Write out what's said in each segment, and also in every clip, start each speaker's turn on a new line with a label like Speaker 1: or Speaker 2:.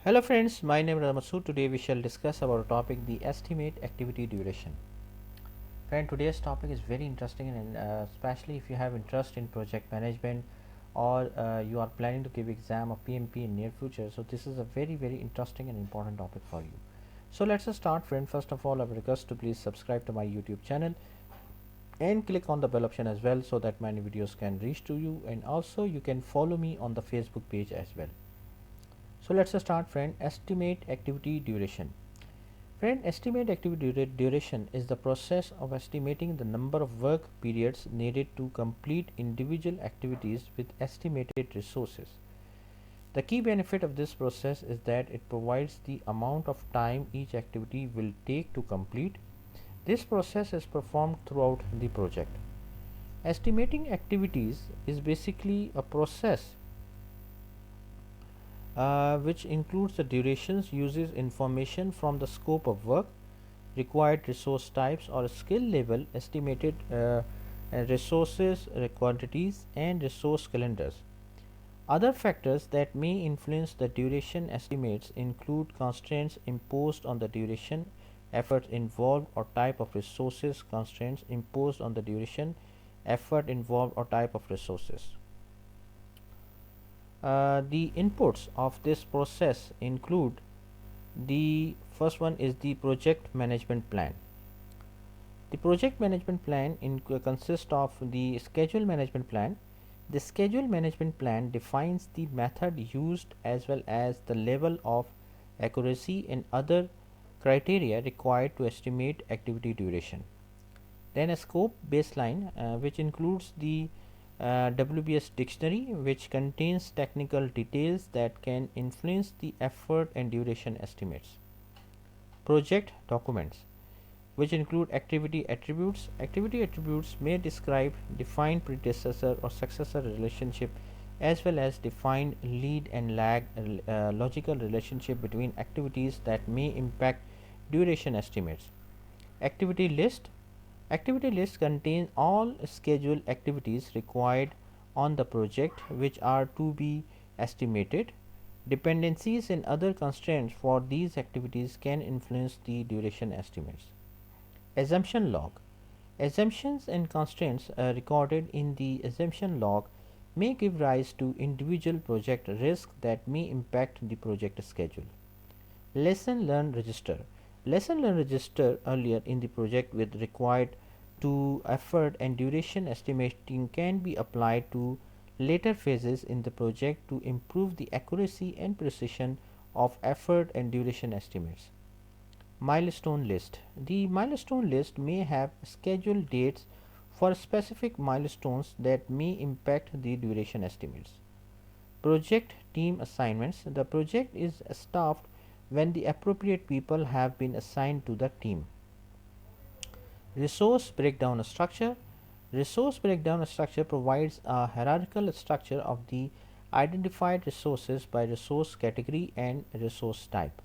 Speaker 1: Hello friends, my name is Ramasu. Today we shall discuss about a topic the estimate activity duration. Friend, today's topic is very interesting and especially if you have interest in project management or you are planning to give exam of PMP in near future. So this is a very interesting and important topic for you. So let's start friend. First of all, I would request to please subscribe to my YouTube channel and click on the bell option as well so that my videos can reach to you, and also you can follow me on the Facebook page as well. So let's start friend. Estimate activity duration. Friend, estimate activity duration is the process of estimating the number of work periods needed to complete individual activities with estimated resources. The key benefit of this process is that it provides the amount of time each activity will take to complete. This process is performed throughout the project. Estimating activities is basically a process which includes the durations, uses information from the scope of work, required resource types or skill level, estimated resources quantities, and resource calendars. Other factors that may influence the duration estimates include constraints imposed on the duration, effort involved or type of resources, constraints imposed on the duration, effort involved or type of resources. The inputs of this process include the first one is the project management plan. The project management plan consists of the schedule management plan. The schedule management plan defines the method used as well as the level of accuracy and other criteria required to estimate activity duration. Then a scope baseline, which includes the WBS dictionary, which contains technical details that can influence the effort and duration estimates. Project documents, which include activity attributes. Activity attributes may describe defined predecessor or successor relationship as well as defined lead and lag logical relationship between activities that may impact duration estimates. Activity list. Activity list contains all scheduled activities required on the project which are to be estimated. Dependencies and other constraints for these activities can influence the duration estimates. Assumption log. Assumptions and constraints recorded in the assumption log may give rise to individual project risk that may impact the project schedule. Lesson learned register. Lesson learned register earlier in the project with required to effort and duration estimating can be applied to later phases in the project to improve the accuracy and precision of effort and duration estimates. Milestone list. The milestone list may have scheduled dates for specific milestones that may impact the duration estimates. Project team assignments. The project is staffed when the appropriate people have been assigned to the team. Resource breakdown structure. Resource breakdown structure provides a hierarchical structure of the identified resources by resource category and resource type.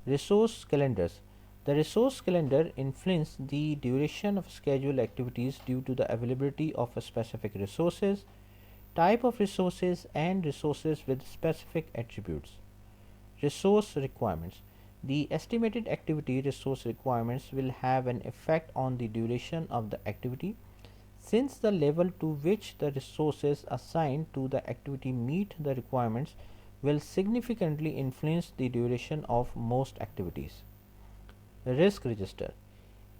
Speaker 1: Resource calendars. The resource calendar influences the duration of scheduled activities due to the availability of specific resources, type of resources, and resources with specific attributes. Resource requirements. The estimated activity resource requirements will have an effect on the duration of the activity, since the level to which the resources assigned to the activity meet the requirements will significantly influence the duration of most activities. Risk register.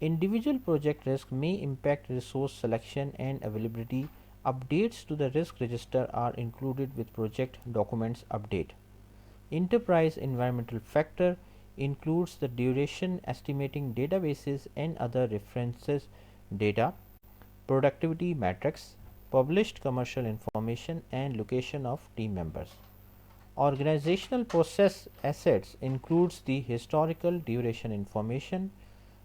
Speaker 1: Individual project risk may impact resource selection and availability. Updates to the risk register are included with project documents update. Enterprise environmental factor includes the duration estimating databases and other references data, productivity metrics, published commercial information, and location of team members. Organizational process assets includes the historical duration information,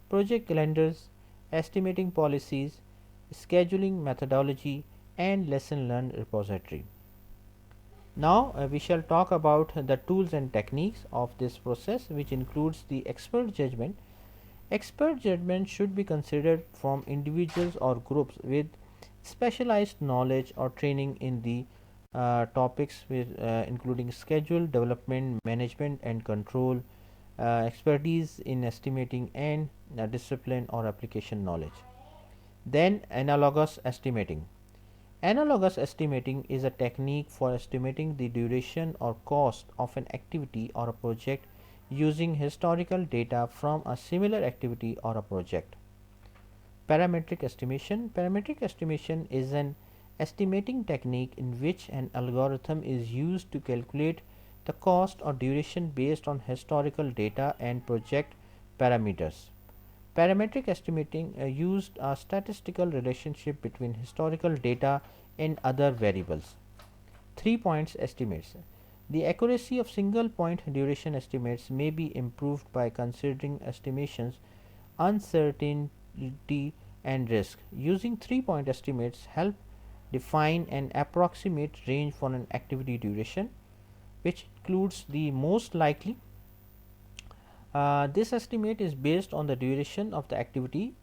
Speaker 1: project calendars, estimating policies, scheduling methodology, and lesson learned repository. Now we shall talk about the tools and techniques of this process, which includes the expert judgment. Expert judgment should be considered from individuals or groups with specialized knowledge or training in the topics with including schedule, development, management and control, expertise in estimating and discipline or application knowledge. Then analogous estimating. Analogous estimating is a technique for estimating the duration or cost of an activity or a project using historical data from a similar activity or a project. Parametric estimation. Parametric estimation is an estimating technique in which an algorithm is used to calculate the cost or duration based on historical data and project parameters. Parametric estimating used a statistical relationship between historical data and other variables. 3 points estimates. The accuracy of single point duration estimates may be improved by considering estimations uncertainty and risk. Using 3 point estimates help define an approximate range for an activity duration, which includes the most likely. This estimate is based on the duration of the activity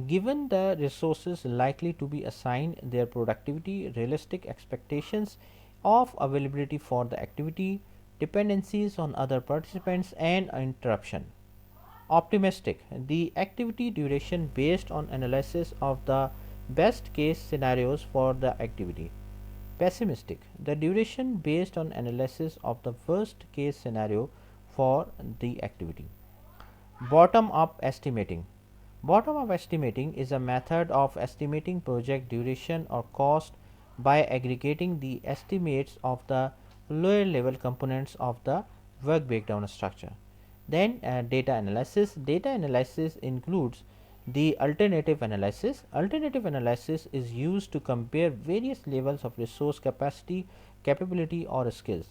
Speaker 1: given the resources likely to be assigned, their productivity, realistic expectations of availability for the activity, dependencies on other participants and interruption. Optimistic. The activity duration based on analysis of the best case scenarios for the activity. Pessimistic. The duration based on analysis of the worst case scenario for the activity. Bottom up estimating. Bottom up estimating is a method of estimating project duration or cost by aggregating the estimates of the lower level components of the work breakdown structure. Then data analysis. Data analysis includes the alternative analysis. Alternative analysis is used to compare various levels of resource capacity, capability or skills.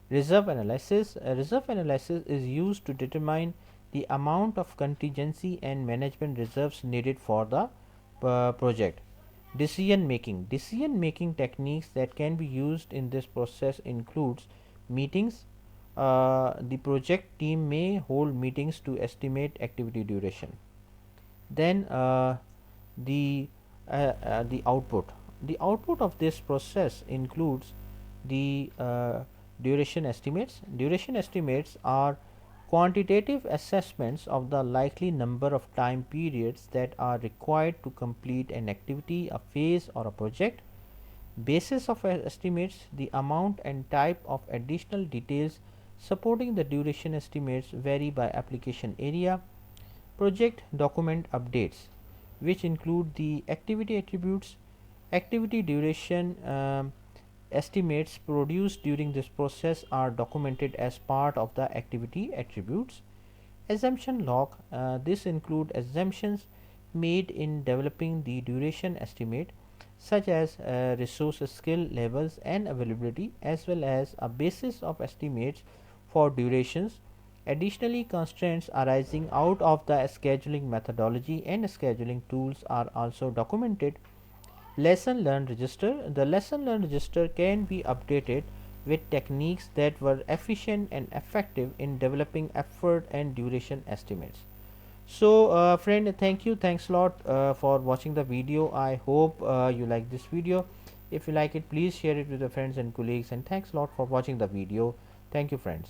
Speaker 1: Reserve analysis. Reserve analysis is used to determine the amount of contingency and management reserves needed for the project. Decision making. Decision making techniques that can be used in this process includes meetings. The project team may hold meetings to estimate activity duration. Then the output. The output of this process includes the duration estimates. Duration estimates are quantitative assessments of the likely number of time periods that are required to complete an activity, a phase or a project. Basis of estimates, the amount and type of additional details supporting the duration estimates vary by application area. Project document updates, which include the activity attributes, activity duration estimates produced during this process are documented as part of the activity attributes. Assumption log. This include assumptions made in developing the duration estimate, such as resource skill levels and availability, as well as a basis of estimates for durations. Additionally, constraints arising out of the scheduling methodology and scheduling tools are also documented. Lesson learned register. The lesson learned register can be updated with techniques that were efficient and effective in developing effort and duration estimates. So friend, thanks a lot for watching the video. I hope you like this video. If you like it, please share it with your friends and colleagues, and thanks a lot for watching the video. Thank you friends.